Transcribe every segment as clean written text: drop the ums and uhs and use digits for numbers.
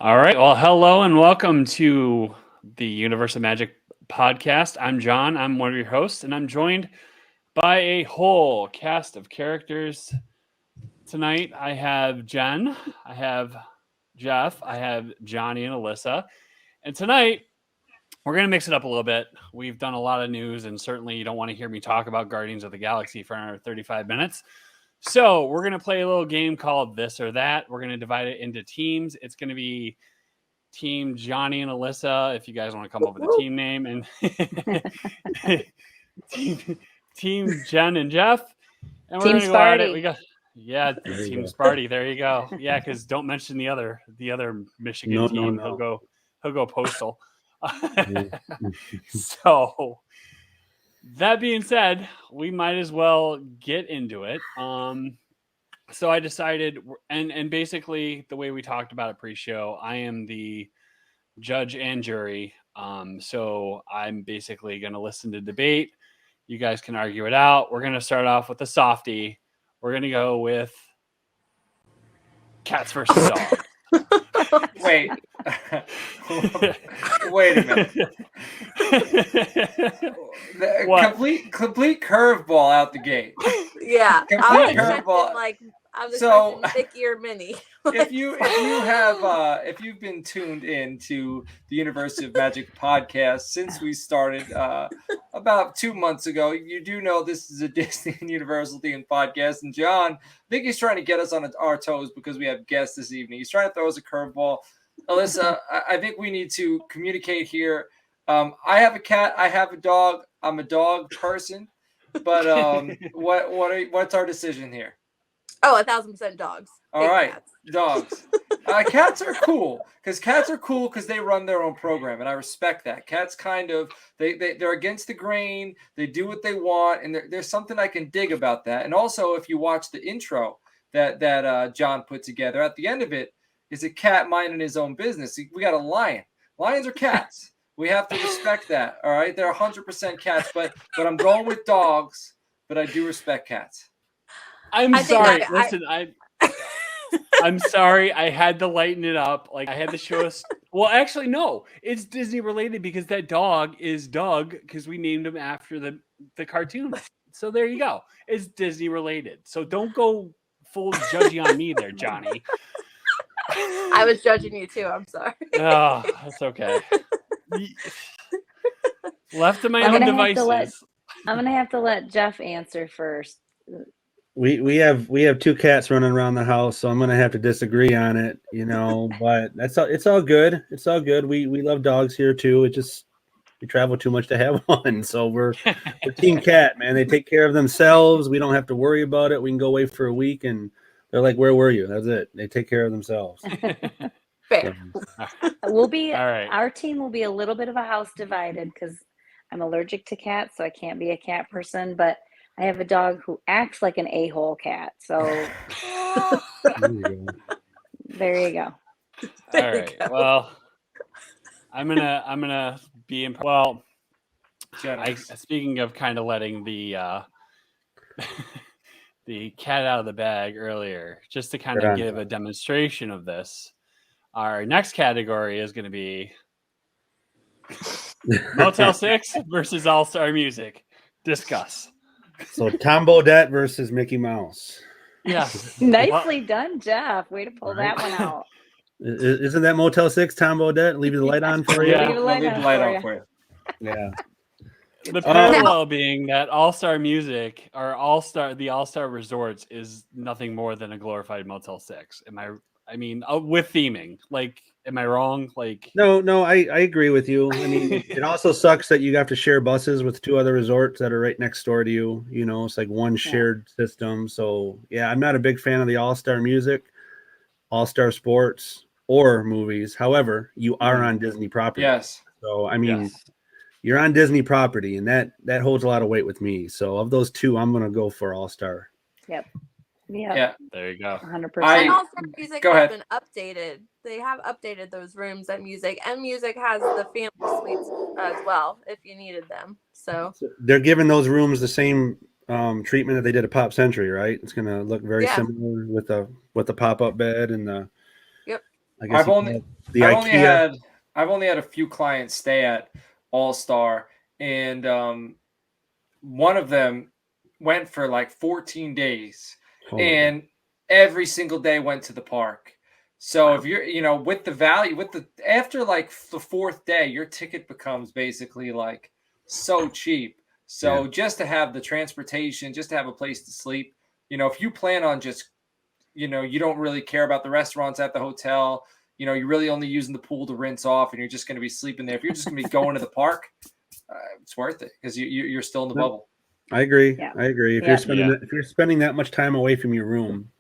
All right. Well, hello and welcome to the Universe of Magic podcast. I'm John. I'm one of your hosts, and I'm joined by a whole cast of characters tonight. I have Jen, I have Jeff, I have Johnny and Alyssa. And tonight, we're going to mix it up a little bit. We've done a lot of news, and certainly you don't want to hear me talk about Guardians of the Galaxy for another 35 minutes. So we're going to play a little game called This or That. We're going to divide it into teams. It's going to be Team Johnny and Alyssa, if you guys want to come up with a team name, and team Jen and Jeff. And we're Team going to go at it. Sparty. We got Team Sparty. There you go. Yeah, because don't mention the other Michigan team. No. He'll go postal. So that being said, we might as well get into it. So I decided, and basically the way we talked about it pre-show, I am the judge and jury. So I'm basically going to listen to debate. You guys can argue it out. We're going to start off with a softie. We're going to go with cats versus dogs. Wait. Wait a minute. Complete curveball out the gate. Yeah, I was expecting So- Mickey or Minnie. If you've been tuned in to the University of Magic podcast since we started about 2 months ago, you do know this is a Disney and Universal themed podcast. And John, I think he's trying to get us on our toes because we have guests this evening. He's trying to throw us a curveball. Alyssa, I think we need to communicate here. I have a cat. I have a dog. I'm a dog person. But what's our decision here? Oh, 1,000% dogs. All right, cats. Dogs. Cats are cool because they run their own program, and I respect that. Cats kind of they're against the grain. They do what they want, and there's something I can dig about that. And also, if you watch the intro that John put together, at the end of it is a cat minding his own business. We got a lion. Lions are cats. We have to respect that. All right, they're 100% cats, but I'm going with dogs. But I do respect cats. I'm sorry. I'm sorry. I had to lighten it up. Like, I had to show us. Well, actually, no. It's Disney related because that dog is Doug because we named him after the cartoon. So there you go. It's Disney related. So don't go full judgy on me there, Johnny. I was judging you too. I'm sorry. Oh, that's okay. Left to my own devices. I'm gonna have to let Jeff answer first. We have 2 cats running around the house, so I'm gonna have to disagree on it, but it's all good. It's all good. We love dogs here too. It just we travel too much to have one. So we're team cat, man. They take care of themselves. We don't have to worry about it. We can go away for a week and they're like, "Where were you?" That's it. They take care of themselves. Fair. We'll be All right. Our team will be a little bit of a house divided because I'm allergic to cats, so I can't be a cat person, but I have a dog who acts like an a-hole cat. So there you go. All right. Well, I'm gonna be well. Speaking of kind of letting the the cat out of the bag earlier, just to kind of give a demonstration of this. Our next category is going to be Motel 6 versus All-Star Music. Discuss. So Tom Bodett versus Mickey Mouse. Yeah. Nicely done, Jeff. Way to pull that one out. Isn't that Motel 6, Tom Bodett? Leave the light on for you. Yeah. Leave the light on for you. Yeah. The parallel being that All-Star Music or the All-Star Resorts is nothing more than a glorified Motel 6. With theming. Like, am I wrong? Like, No, I agree with you. I mean, it also sucks that you have to share buses with 2 other resorts that are right next door to you. It's like one shared system. So yeah, I'm not a big fan of the All-Star Music, All-Star Sports, or movies. However, you are on Disney property. Yes. So you're on Disney property, and that holds a lot of weight with me. So of those 2, I'm gonna go for All-Star. Yep. Yeah. There you go. 100%. And also music Go has ahead. been updated. They have updated those rooms at music, and music has the family suites as well if you needed them. So they're giving those rooms the same treatment that they did at Pop Century, right? It's gonna look very similar with the pop-up bed and the I guess I've only the I've IKEA. only had a few clients stay at All Star, and one of them went for like 14 days, Oh my God. and every single day went to the park. So Wow. if you're, with the value, after like the fourth day, your ticket becomes basically like so cheap. So just to have the transportation, just to have a place to sleep, if you plan on just, you don't really care about the restaurants at the hotel, you're really only using the pool to rinse off, and you're just going to be sleeping there. If you're just going to be going to the park, it's worth it because you're still in the bubble. I agree. Yeah. I agree. If Yeah. you're spending that much time away from your room,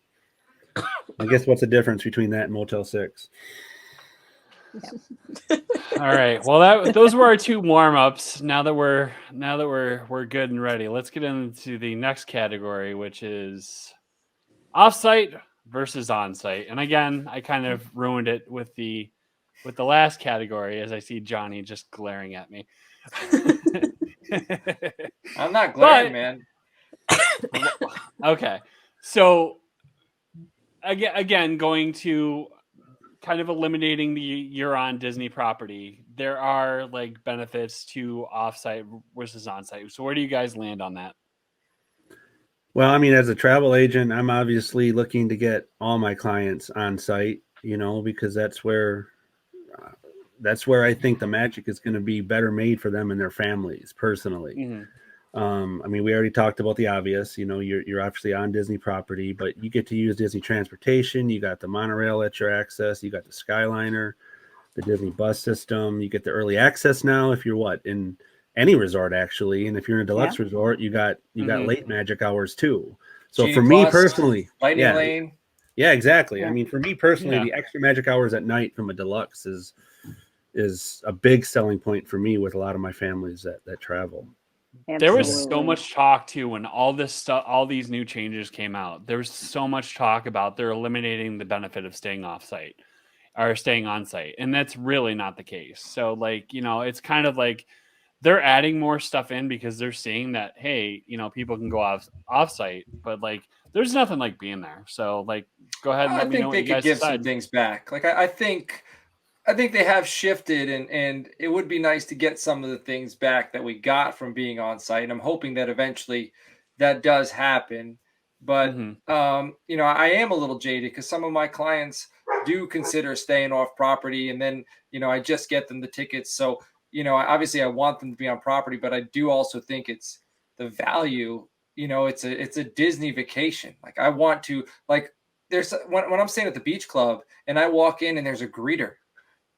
I guess what's the difference between that and Motel 6? All right. Well, those were our two warm ups. Now that we're good and ready, let's get into the next category, which is offsite versus onsite. And again, I kind of ruined it with the last category, as I see Johnny just glaring at me. I'm not glaring, But- man. Okay. So again, going to kind of eliminating the you're on Disney property, there are like benefits to offsite versus onsite. So where do you guys land on that? Well, I mean, as a travel agent, I'm obviously looking to get all my clients on site, because that's where I think the magic is going to be better made for them and their families personally. Mm-hmm. I mean, we already talked about the obvious, you're obviously on Disney property, but you get to use Disney transportation. You got the monorail at your access. You got the Skyliner, the Disney bus system. You get the early access now if you're in any resort, actually. And if you're in a deluxe resort, you got late magic hours too. So Genie for me Plus, personally, Lightning Lane. Yeah, exactly. Yeah. I mean, for me personally, the extra magic hours at night from a deluxe is a big selling point for me with a lot of my families that travel. There was so Absolutely. much talk too when all this stuff, all these new changes came out. There was so much talk about they're eliminating the benefit of staying off site or staying on site, and that's really not the case. So it's kind of like they're adding more stuff in because they're seeing that, hey, people can go off site, but there's nothing like being there. So go ahead and let me know what you guys give some decide. things back. I think they have shifted, and it would be nice to get some of the things back that we got from being on site. And I'm hoping that eventually that does happen. But I am a little jaded because some of my clients do consider staying off property, and then I just get them the tickets. So obviously I want them to be on property, but I do also think it's the value. It's a Disney vacation. I want to there's when I'm staying at the beach club and I walk in and there's a greeter.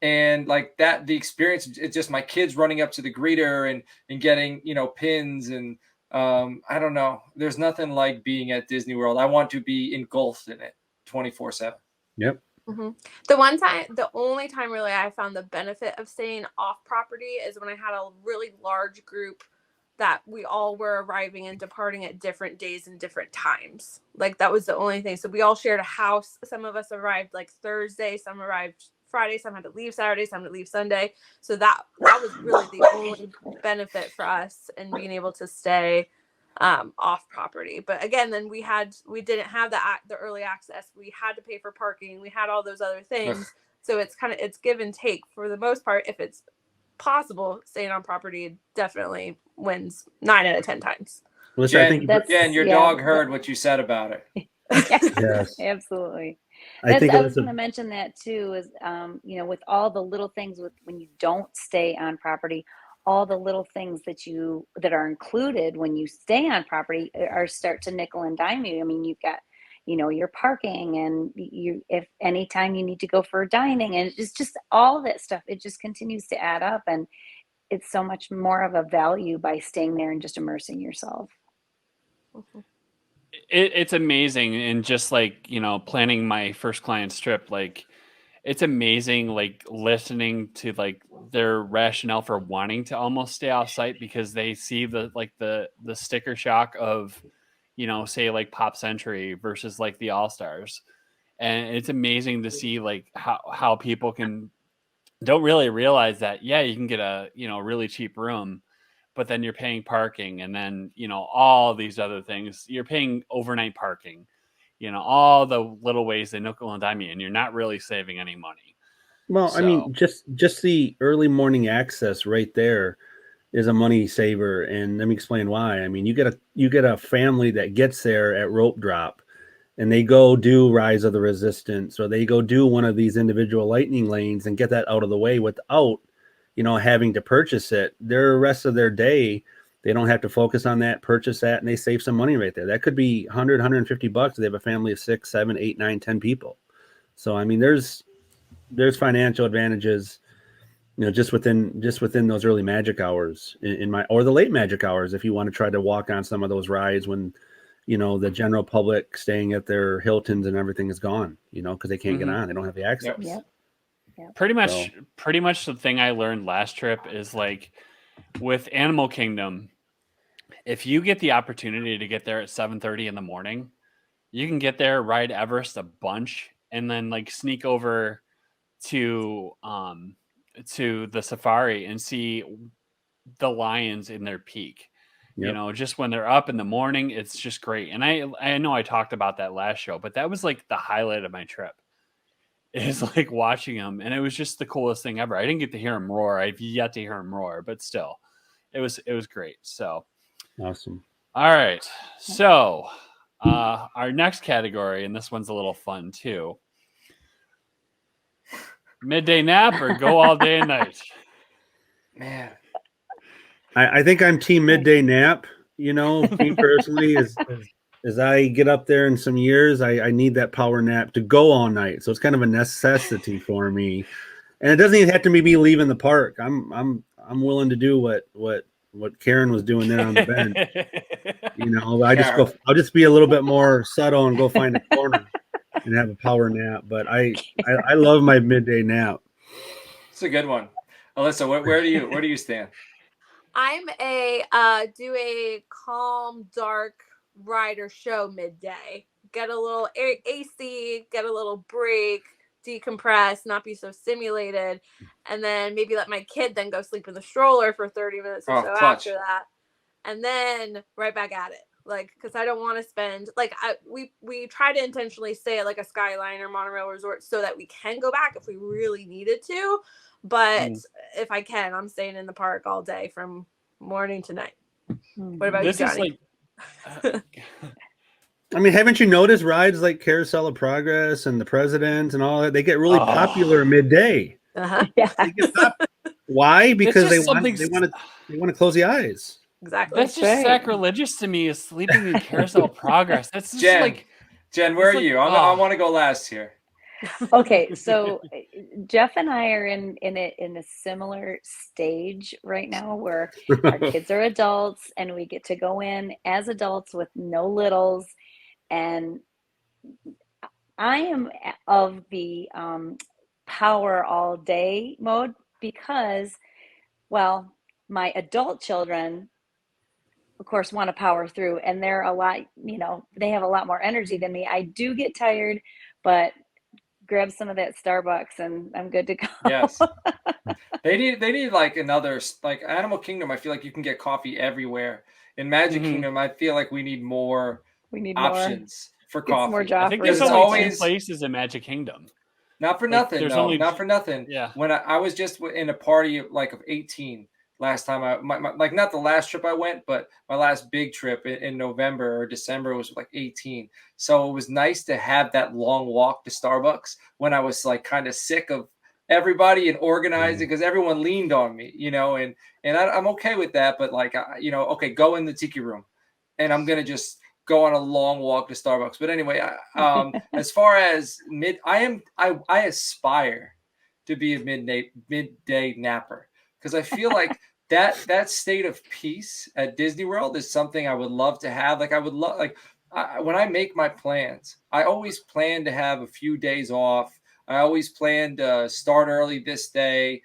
And the experience, it's just my kids running up to the greeter and getting, pins. And I don't know. There's nothing like being at Disney World. I want to be engulfed in it 24/7. Yep. Mm-hmm. The only time really I found the benefit of staying off property is when I had a really large group that we all were arriving and departing at different days and different times. That was the only thing. So we all shared a house. Some of us arrived Thursday, some arrived Friday, some had to leave Saturday, some had to leave Sunday. So that was really the only benefit for us in being able to stay off property. But again, then we didn't have the early access. We had to pay for parking. We had all those other things. So it's give and take for the most part. If it's possible, staying on property definitely wins 9 out of 10 times. Alyssa, Jen, I think and your dog heard what you said about it. Yes. Absolutely. I was going to mention that too, is, with all the little things when you don't stay on property, all the little things that are included when you stay on property are start to nickel and dime you. I mean, you've got, your parking, and if anytime you need to go for dining, and it's just all that stuff, it just continues to add up, and it's so much more of a value by staying there and just immersing yourself. Mm-hmm. It's amazing. And just planning my first client's trip, it's amazing listening to their rationale for wanting to almost stay off site, because they see the sticker shock of say Pop Century versus the All Stars. And it's amazing to see how people don't really realize that you can get a really cheap room, but then you're paying parking, and then all these other things. You're paying overnight parking, all the little ways they nickel and dime you, and you're not really saving any money. Well, I mean, So- just the early morning access right there is a money saver, and let me explain why. I mean, you get a family that gets there at rope drop, and they go do Rise of the Resistance, or they go do one of these individual lightning lanes and get that out of the way without, having to purchase it. Their rest of their day, they don't have to focus on that, purchase that, and they save some money right there. That could be 100, $150 if they have a family of 6, 7, 8, 9, 10 people. So I mean, there's financial advantages, just within those early magic hours or the late magic hours, if you want to try to walk on some of those rides when the general public staying at their Hiltons and everything is gone, because they can't get on, they don't have the access. Yep. Pretty much the thing I learned last trip is like with Animal Kingdom, if you get the opportunity to get there at 7:30 in the morning, you can get there, ride Everest a bunch, and then like sneak over to the safari and see the lions in their peak. Yep. Just when they're up in the morning, it's just great. And I know I talked about that last show, but that was like the highlight of my trip. Is like watching them, and it was just the coolest thing ever. I didn't get to hear him roar. I've yet to hear him roar, but still, it was great. So Awesome. all right. So our next category, and this one's a little fun too. Midday nap or go all day and night? Man, I think I'm team midday nap. Me personally, as I get up there in some years, I need that power nap to go all night. So it's kind of a necessity for me. And it doesn't even have to be me leaving the park. I'm willing to do what Karen was doing there on the bench. I'll just be a little bit more subtle and go find a corner and have a power nap. But I love my midday nap. it's a good one. Alyssa, where do you stand? I'm do a calm, dark rider show midday. Get a little AC, get a little break, decompress, not be so stimulated, and then maybe let my kid then go sleep in the stroller for 30 minutes or so clutch. after that, and then right back at it. Like, because I don't want to spend we try to intentionally stay at like a Skyline or monorail resort so that we can go back if we really needed to. But if I can, I'm staying in the park all day from morning to night. What about you, Johnny? I mean, haven't you noticed rides like Carousel of Progress and the President and all that? They get really popular midday. Yeah. Why? Because they want to close the eyes. Exactly. That's just sacrilegious to me. Is sleeping in Carousel of Progress. That's just Jen, where are you? I want to go last here. Okay, so Jeff and I are in a similar stage right now where our kids are adults and we get to go in as adults with no littles, and I am of the power all day mode because, well, my adult children, of course, want to power through, and they're a lot, they have a lot more energy than me. I do get tired, but grab some of that Starbucks and I'm good to go. Yes. They need like another, like Animal Kingdom. I feel like you can get coffee everywhere. In Magic Kingdom, I feel like we need more options for coffee. More I think there's only 2 places in Magic Kingdom. Not for nothing. Not for nothing. Yeah. When I was just in a party of 18 last time, like not the last trip I went, but my last big trip in November or December was like 18. So it was nice to have that long walk to Starbucks when I was like kind of sick of everybody and organizing because everyone leaned on me, and I'm okay with that. But like, okay, go in the tiki room, and I'm gonna just go on a long walk to Starbucks. But anyway, as far as I aspire to be a midday napper because I feel like that state of peace at Disney World is something I would love to have. Like I would love, when I make my plans, I always plan to have a few days off. I always plan to start early this day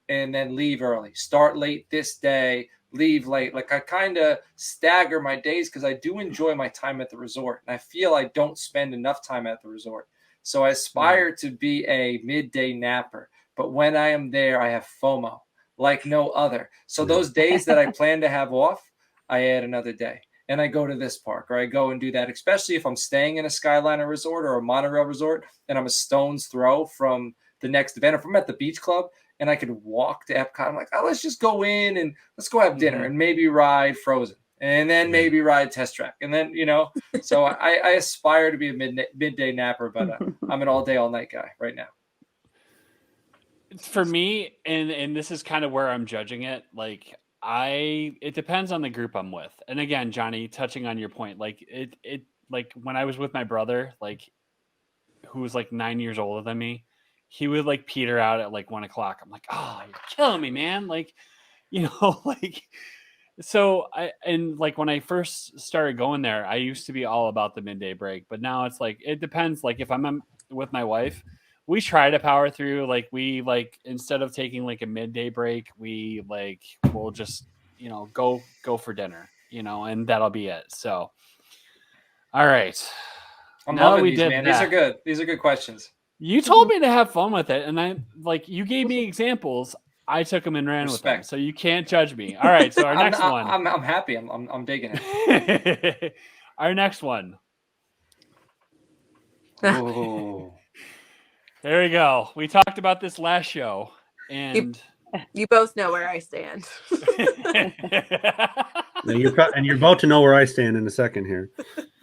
and then leave early, start late this day, leave late. Like I kind of stagger my days because I do enjoy my time at the resort. And I feel I don't spend enough time at the resort. So I aspire to be a midday napper. But when I am there, I have FOMO like no other. So those days that I plan to have off, I add another day. And I go to this park or I go and do that, especially if I'm staying in a Skyliner resort or a monorail resort and I'm a stone's throw from the next event. If I'm at the beach club and I could walk to Epcot, I'm like, oh, let's just go in and let's go have dinner and maybe ride Frozen and then maybe ride Test Track. And then, so I aspire to be a midday napper, but I'm an all day, all night guy right now. For me, and this is kind of where I'm judging it. Like it depends on the group I'm with. And again, Johnny, touching on your point, like it like when I was with my brother, like who was like 9 years older than me, he would like peter out at like 1 o'clock. I'm like, oh, you're killing me, man. Like, like, so like when I first started going there, I used to be all about the midday break, but now it's like, it depends. Like if I'm with my wife, we try to power through. Like we like, instead of taking like a midday break, we like, we'll just, go for dinner, and that'll be it. So, all right. I'm now loving we these, did man. that. These are good. These are good questions. You told me to have fun with it, and you gave me examples. I took them and ran with them, so you can't judge me. All right, so our next one. I'm happy. I'm digging it. Our next one. Ooh. There we go. We talked about this last show, and you both know where I stand. You're about to know where I stand in a second here.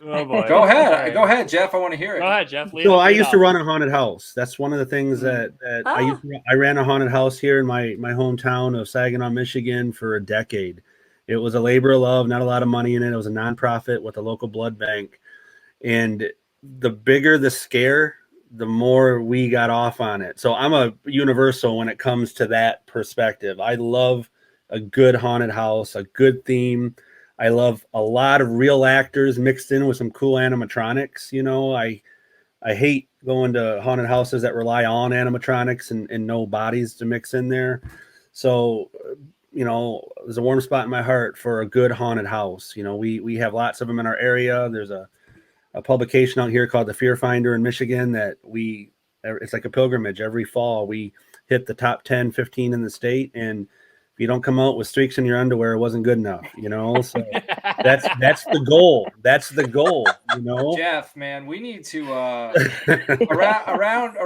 Oh boy! Go ahead, right. Go ahead, Jeff. I want to hear it. Go ahead, Jeff. So I used to run a haunted house. That's one of the things that I ran a haunted house here in my hometown of Saginaw, Michigan for a decade. It was a labor of love, not a lot of money in it. It was a nonprofit with a local blood bank, and the bigger the scare, the more we got off on it. So I'm a universal when it comes to that perspective. I love a good haunted house, a good theme. I love a lot of real actors mixed in with some cool animatronics. I hate going to haunted houses that rely on animatronics and no bodies to mix in there. So, there's a warm spot in my heart for a good haunted house. We have lots of them in our area. There's a publication out here called the Fear Finder in Michigan that it's like a pilgrimage. Every fall we hit the top 10, 15 in the state, and if you don't come out with streaks in your underwear, it wasn't good enough, so that's the goal. That's the goal, Jeff, man, we need to around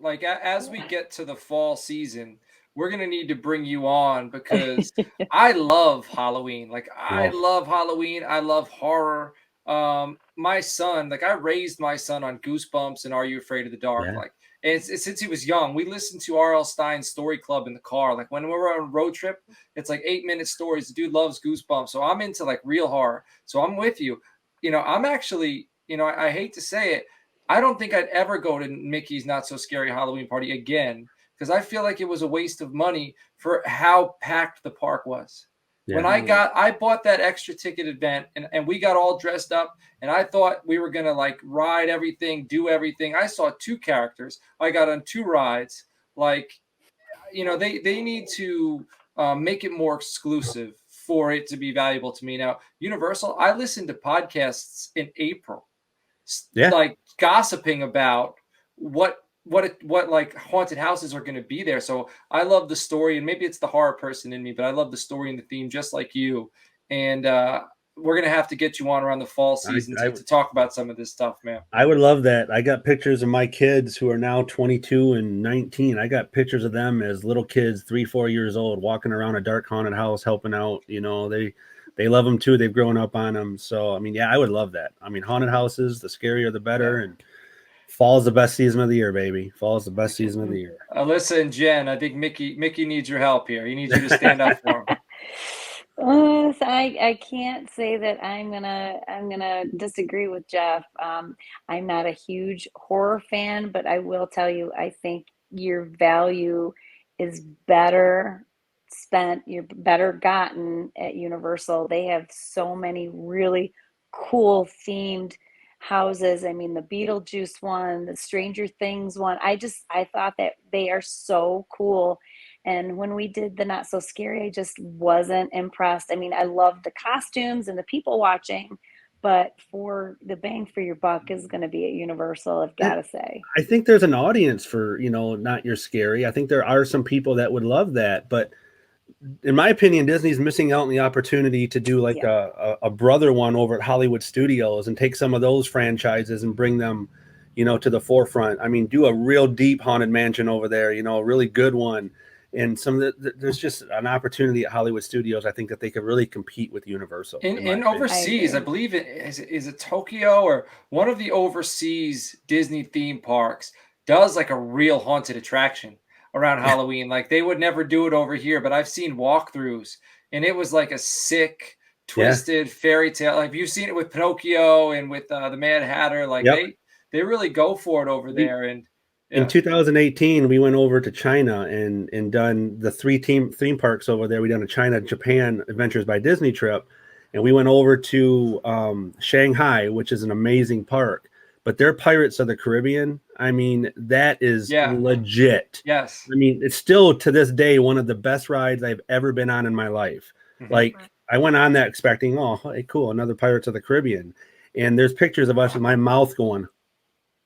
like as we get to the fall season, we're gonna need to bring you on because I love Halloween. Like I love Halloween. I love horror. My son, like I raised my son on Goosebumps and Are You Afraid of the Dark? Yeah. Like, and since he was young, we listened to R.L. Stein's Story Club in the car. Like when we were on a road trip, it's like 8-minute stories. The dude loves Goosebumps. So I'm into like real horror. So I'm with you. I'm actually, I hate to say it. I don't think I'd ever go to Mickey's Not So Scary Halloween Party again because I feel like it was a waste of money for how packed the park was. Yeah. When I bought that extra ticket event and we got all dressed up and I thought we were going to like ride everything, do everything. I saw 2 characters. I got on 2 rides. Like, they need to make it more exclusive for it to be valuable to me. Now, Universal, I listened to podcasts in April, like gossiping about what like haunted houses are going to be there. So I love the story, and maybe it's the horror person in me, but I love the story and the theme just like you. And we're going to have to get you on around the fall season to talk about some of this stuff, man. I would love that. I got pictures of my kids who are now 22 and 19. I got pictures of them as little kids, 3-4 years old, walking around a dark haunted house, helping out. They love them too. They've grown up on them. So, I would love that. Haunted houses, the scarier, the better. And fall's the best season of the year, baby. Fall's the best season of the year. Alyssa and Jen, I think Mickey needs your help here. He needs you to stand up for him. So I can't say that I'm gonna disagree with Jeff. I'm not a huge horror fan, but I will tell you, I think your value is better spent, you're better gotten at Universal. They have so many really cool themed houses. The Beetlejuice one, the Stranger Things one. I thought that they are so cool. And when we did the Not So Scary, I just wasn't impressed. I love the costumes and the people watching, but for the bang for your buck is going to be at Universal, I've got to say. I think there's an audience for, Not Your Scary. I think there are some people that would love that, but in my opinion, Disney's missing out on the opportunity to do like a brother one over at Hollywood Studios and take some of those franchises and bring them, to the forefront. I mean, do a real deep haunted mansion over there, a really good one. And there's just an opportunity at Hollywood Studios. I think that they could really compete with Universal. In overseas, I believe is it Tokyo or one of the overseas Disney theme parks does like a real haunted attraction around Halloween. Like they would never do it over here, but I've seen walkthroughs and it was like a sick, twisted fairy tale. Like you've seen it with Pinocchio and with the Mad Hatter. Like they really go for it over there. And in 2018, we went over to China and done the 3 theme parks over there. We done a China Japan Adventures by Disney trip, and we went over to Shanghai, which is an amazing park. But their Pirates of the Caribbean, I mean, that is legit. Yes. I mean, it's still to this day one of the best rides I've ever been on in my life. Mm-hmm. Like I went on that expecting, oh, hey, cool, another Pirates of the Caribbean. And there's pictures of us with my mouth going,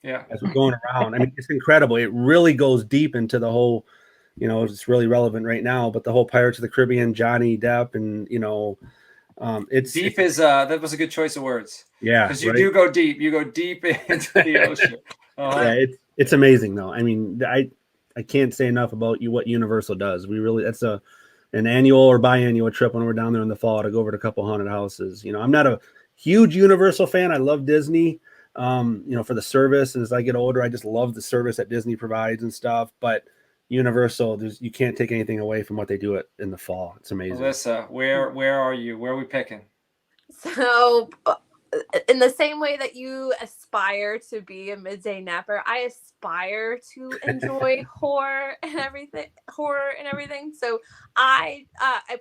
as we're going around. I mean, it's incredible. It really goes deep into the whole, it's really relevant right now, but the whole Pirates of the Caribbean, Johnny Depp, and it's deep that was a good choice of words. Yeah, because you do go deep. You go deep into the ocean. Yeah, it's amazing though. I mean, I can't say enough about what Universal does. That's an annual or biannual trip when we're down there in the fall to go over to a couple haunted houses. I'm not a huge Universal fan. I love Disney. For the service, and as I get older, I just love the service that Disney provides and stuff. But Universal, you can't take anything away from what they do in the fall. It's amazing. Alyssa, where are you? Where are we picking? So, in the same way that you aspire to be a midday napper, I aspire to enjoy horror and everything. So I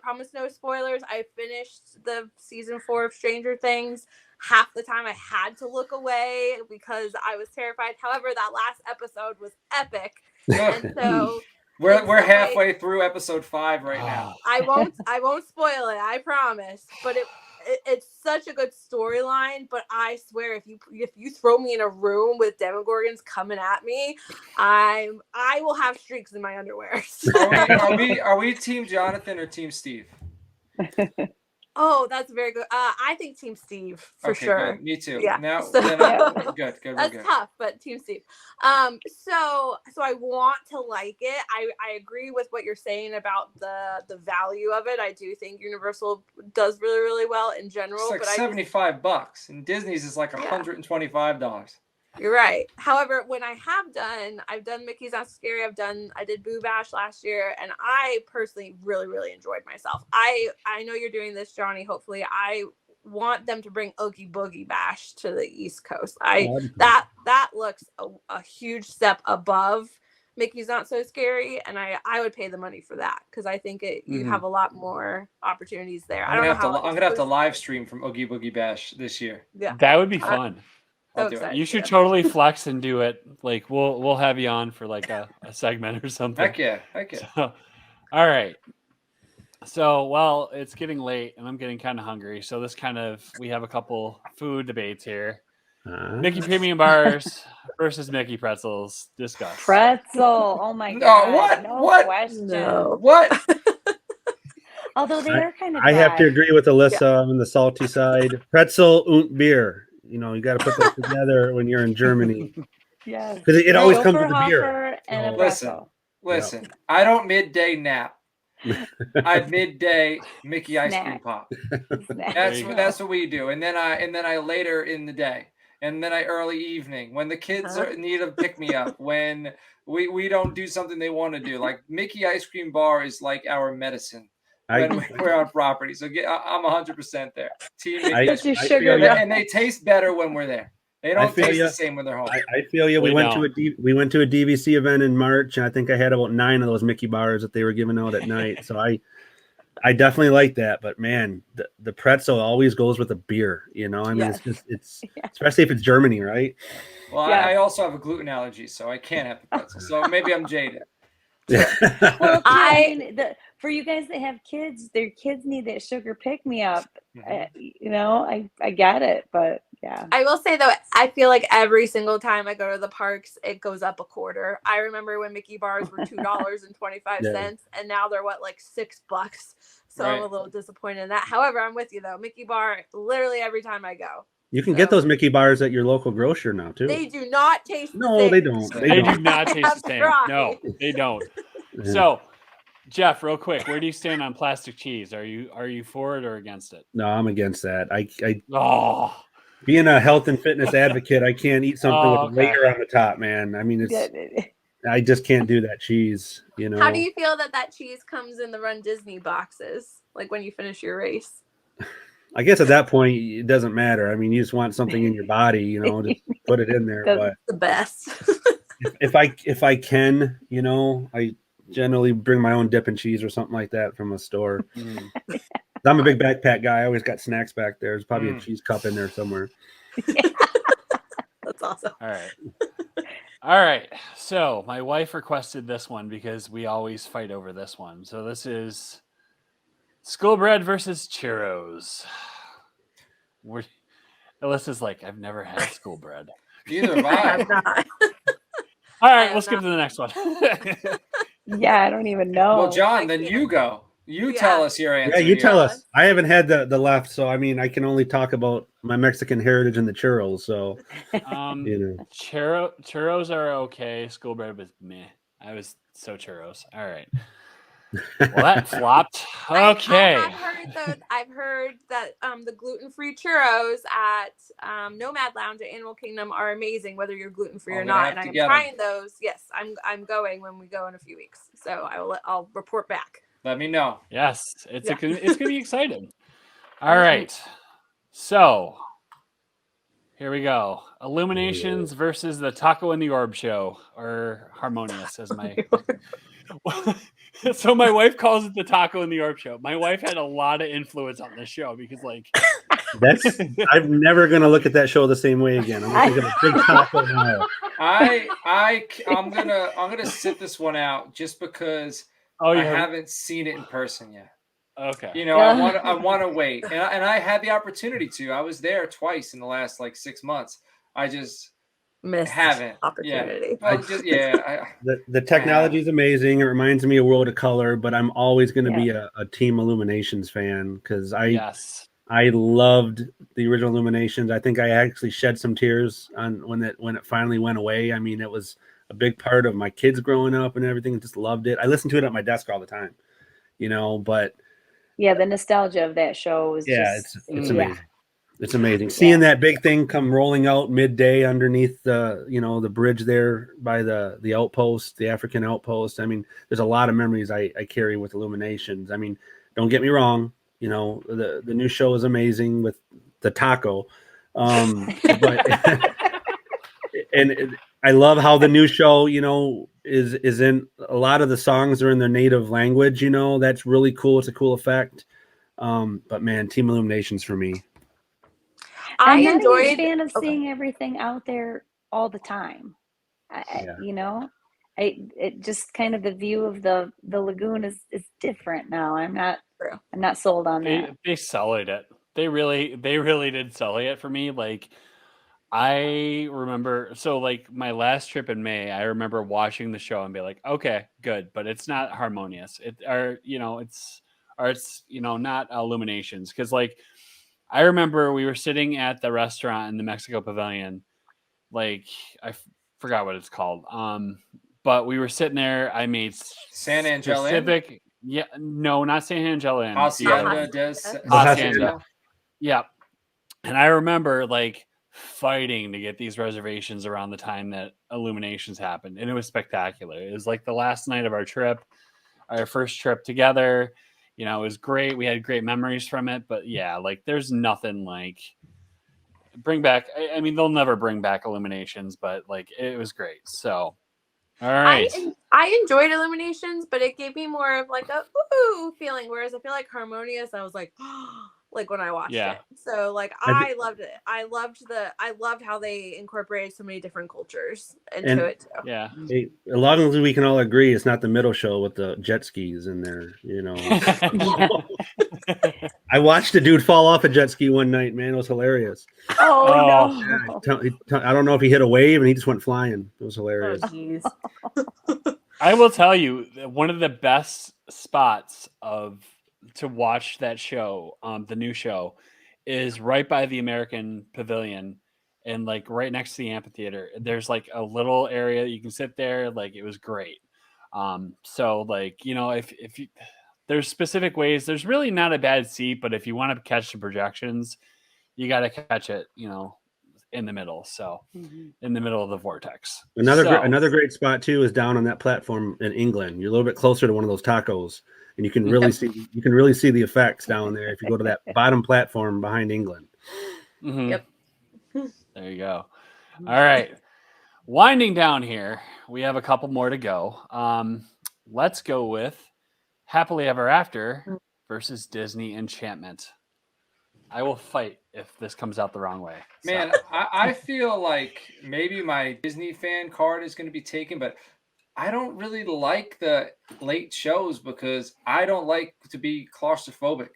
promise no spoilers. I finished the season 4 of Stranger Things. Half the time I had to look away because I was terrified. However, that last episode was epic. And so we're halfway through episode 5 right now. I won't spoil it, I promise. But it's such a good storyline. But I swear, if you throw me in a room with Demogorgons coming at me, I will have streaks in my underwear. Are we Team Jonathan or Team Steve? Oh, that's very good. I think Team Steve for sure. Good. Me too. Yeah. Now, good. That's tough, but Team Steve. So I want to like it. I agree with what you're saying about the value of it. I do think Universal does really, really well in general. It's like $75, and Disney's is like $125. You're right. However, when I've done Mickey's Not Scary. I did Boo Bash last year, and I personally really, really enjoyed myself. I know you're doing this, Johnny. Hopefully, I want them to bring Oogie Boogie Bash to the East Coast. That looks a huge step above Mickey's Not So Scary, and I would pay the money for that because I think you have a lot more opportunities there. I'm gonna have to live stream from Oogie Boogie Bash this year. Yeah, that would be fun. You should totally flex and do it. Like we'll have you on for like a segment or something. Heck yeah. So, all right. So it's getting late and I'm getting kind of hungry. So we have a couple food debates here. Mickey Premium Bars versus Mickey Pretzels. Discuss. Pretzel. Oh my God. What? Question. No. What? Although they are kind of. I have to agree with Alyssa on the salty side. Pretzel und beer. You got to put those together when you're in Germany. Yeah, because it always comes with a beer. And a pretzel. Listen. I don't midday nap. I midday Mickey ice cream pop. That's what we do, and then I later in the day, and then I early evening when the kids need a pick me up when we don't do something they want to do. Like Mickey ice cream bar is like our medicine. When we're on property, so I'm 100% there. Team Mickey, and they taste better when we're there. They don't taste the same when they're home. I feel you. We went to a DVC event in March, and I think I had about 9 of those Mickey bars that they were giving out at night. So I definitely like that. But man, the pretzel always goes with a beer. I mean, it's especially if it's Germany, right? Well, I also have a gluten allergy, so I can't have the pretzel. So maybe I'm jaded. Well, for you guys that have kids, their kids need that sugar pick me up. I get it, but yeah. I will say though, I feel like every single time I go to the parks, it goes up a quarter. I remember when Mickey bars were $2.25, and now they're like $6. So I'm a little disappointed in that. However, I'm with you though. Mickey bar, literally every time I go. You can get So- those Mickey bars at your local grocer now too. They do not taste the No, same. they don't. They They They don't. do not taste the I've same. tried. No, they don't. Yeah. So, Jeff, real quick, where do you stand on plastic cheese? Are you for it or against it? No, I'm against that. I Oh, being a health and fitness advocate, I can't eat something with a okay. layer on the top, man. I mean, I just can't do that cheese. You know. How do you feel that cheese comes in the Run Disney boxes? Like when you finish your race? I guess at that point it doesn't matter. I mean, you just want something in your body, you know, just put it in there. But The best. if I can, you know, I generally bring my own dip and cheese or something like that from a store. Mm. I'm a big backpack guy. I always got snacks back there. There's probably a Mm. cheese cup in there somewhere. That's awesome. All right. All right. So my wife requested this one because we always fight over this one. So this is school bread versus churros. Alyssa's like, I've never had school bread. Neither have I I. have not. All I right, have we'll skip not. to the next one. Yeah, I don't even know. Well, John, I then can't. you go. You Yeah. tell us your answer. Yeah, you here. tell us. I haven't had the left, so I mean, I can only talk about my Mexican heritage and the churros. So you know, Churros are okay. School bread was meh. I was so churros. All right. Well, that flopped. Okay. I've heard that the gluten-free churros at Nomad Lounge at Animal Kingdom are amazing, whether you're gluten-free I'm or gonna not. have And to I'm get 'em. trying those. Yes, I'm going when we go in a few weeks. So I'll report back. Let me know. Yes, it's Yeah. it's gonna be exciting. All right. So here we go. Illuminations versus the Taco in the Orb show, or Harmonious as my so my wife calls it the Taco in the Orb show. My wife had a lot of influence on this show because like that's I'm never gonna look at that show the same way again. I'm gonna think of a big taco now. I'm gonna sit this one out just because oh I you have haven't seen it in person yet. okay. You know, I want to wait, and I had the opportunity to. I was there twice in the last like 6 months. I just Missed haven't. opportunity. Yeah, The technology is amazing. It reminds me of World of Color, but I'm always going to be a Team Illuminations fan because Yes. I loved the original Illuminations. I think I actually shed some tears on when it finally went away. I mean, it was a big part of my kids growing up and everything. I just loved it. I listened to it at my desk all the time, you know. But yeah, the nostalgia of that show was it's Mm. amazing. It's amazing seeing that big thing come rolling out midday underneath the bridge there by the outpost, the African outpost. I mean, there's a lot of memories I carry with Illuminations. I mean, don't get me wrong, you know, the new show is amazing with the taco, but and I love how the new show, you know, is in a lot of the songs are in their native language. You know, that's really cool. It's a cool effect. But man, Team Illuminations for me. I'm not a enjoyed. huge fan of seeing everything out there all the time. You know, it just kind of the view of the lagoon is different now. I'm not sold on that. They sullied it. They really did sully it for me. Like I remember, so like my last trip in May, I remember watching the show and be like, okay, good, but it's not Harmonious. It's not Illuminations. Because like I remember we were sitting at the restaurant in the Mexico Pavilion, like forgot what it's called. But we were sitting there. I made San Angelo. specific. Yeah, no, not San Angelo. Hacienda des Hacienda. Yeah. And I remember like fighting to get these reservations around the time that Illuminations happened. And it was spectacular. It was like the last night of our trip, our first trip together. You know, it was great. We had great memories from it. But yeah, like there's nothing like bring back. I mean, they'll never bring back Illuminations, but like it was great. So, all right. I enjoyed Illuminations, but it gave me more of like a ooh feeling. Whereas I feel like Harmonious, I was like, like when I watched it. So like I loved it. I loved how they incorporated so many different cultures into it too. Yeah. Hey, as long as we can all agree, it's not the middle show with the jet skis in there. You know, I watched a dude fall off a jet ski one night. Man, it was hilarious. Oh no! I don't know if he hit a wave and he just went flying. It was hilarious. Oh, geez. I will tell you, one of the best spots to watch that show, the new show, is right by the American Pavilion, and like right next to the amphitheater. There's like a little area you can sit there. Like it was great. So like, you know, if you, there's specific ways, there's really not a bad seat, but if you want to catch the projections, you got to catch it, you know, in the middle. So in the middle of the vortex. Another great spot too is down on that platform in England. You're a little bit closer to one of those tacos, and you can really see the effects down there if you go to that bottom platform behind England. Mm-hmm. Yep. There you go. All right. Winding down here, we have a couple more to go. Let's go with Happily Ever After versus Disney Enchantment. I will fight if this comes out the wrong way. Man, I feel like maybe my Disney fan card is going to be taken, but I don't really like the late shows because I don't like to be claustrophobic.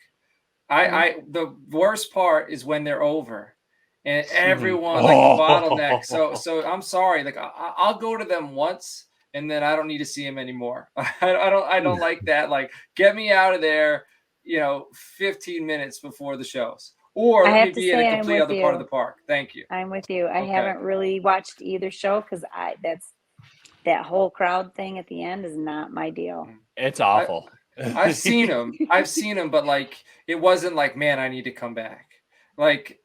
The worst part is when they're over and everyone like the bottleneck. So I'm sorry, like I'll go to them once and then I don't need to see them anymore. I don't like that. Like get me out of there, 15 minutes before the shows. Or let me be in a complete other part of the park. Thank you. I'm with you. I haven't really watched either show because that whole crowd thing at the end is not my deal. It's awful. I've seen them, but like it wasn't like, man, I need to come back. Like,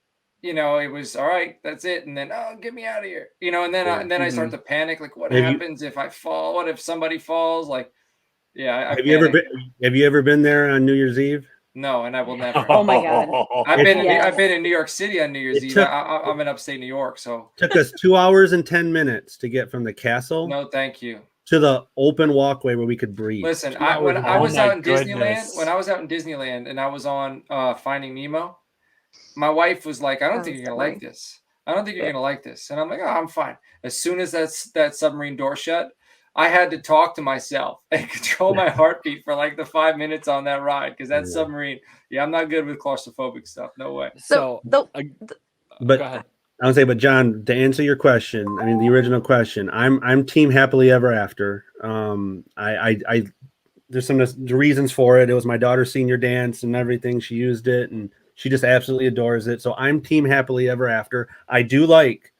it was all right. That's it. And then, get me out of here. And then I start to panic. Like, what happens if I fall? What if somebody falls? Like, yeah. Have you ever been there on New Year's Eve? No, and I will never. Oh my God! I've been in New York City on New Year's Eve. I'm in upstate New York, so took us 2 hours and 10 minutes to get from the castle. No, thank you. To the open walkway where we could breathe. Listen, when I was out in Disneyland, and I was on Finding Nemo, my wife was like, "I don't think you're gonna like this. I don't think you're gonna like this," and I'm like, "Oh, I'm fine." As soon as that submarine door shut, I had to talk to myself and control my heartbeat for like the 5 minutes on that ride because that submarine. Yeah, I'm not good with claustrophobic stuff. No way. But go ahead. I would say, but John, to answer your question, I mean the original question, I'm team Happily Ever After. I there's some reasons for it. It was my daughter's senior dance and everything. She used it and she just absolutely adores it. So I'm team Happily Ever After. I do like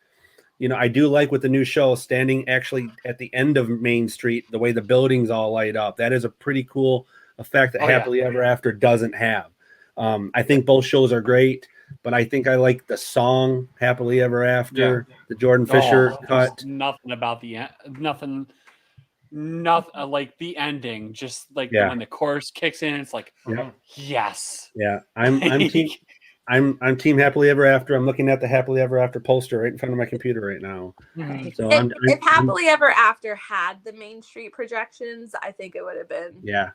with the new show standing actually at the end of Main Street, the way the buildings all light up. That is a pretty cool effect that Happily Ever After doesn't have. I think both shows are great, but I think I like the song Happily Ever After, the Jordan Fisher cut. Nothing about nothing like the ending, just like when the chorus kicks in, it's like, yes. Yeah, I'm team Happily Ever After. I'm looking at the Happily Ever After poster right in front of my computer right now. So if Happily Ever After had the Main Street projections, I think it would have been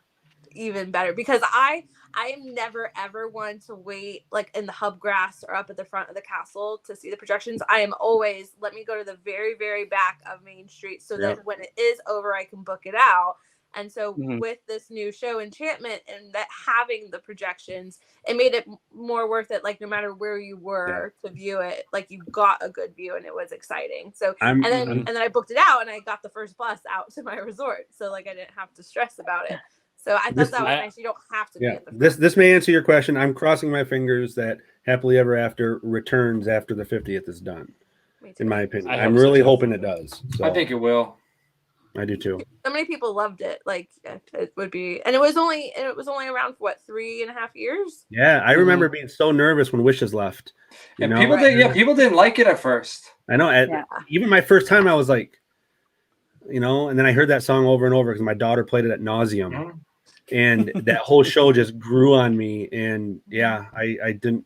even better because I am never ever one to wait like in the hub grass or up at the front of the castle to see the projections. I am always let me go to the very, very back of Main Street so that when it is over, I can book it out. And so with this new show, Enchantment, and that having the projections, it made it more worth it. Like no matter where you were to view it, like you got a good view and it was exciting. So and then I booked it out and I got the first bus out to my resort. So like I didn't have to stress about it. So I thought that was nice. You don't have to be at the front. This may answer your question. I'm crossing my fingers that Happily Ever After returns after the 50th is done. In my opinion. I'm really hoping it does. So. I think it will. I do too. So many people loved it. Like it would be, and it was only around for 3.5 years. Yeah, I remember being so nervous when Wishes left. And people didn't like it at first. I know. Even my first time, I was like, and then I heard that song over and over because my daughter played it at nauseum, and that whole show just grew on me. And I didn't.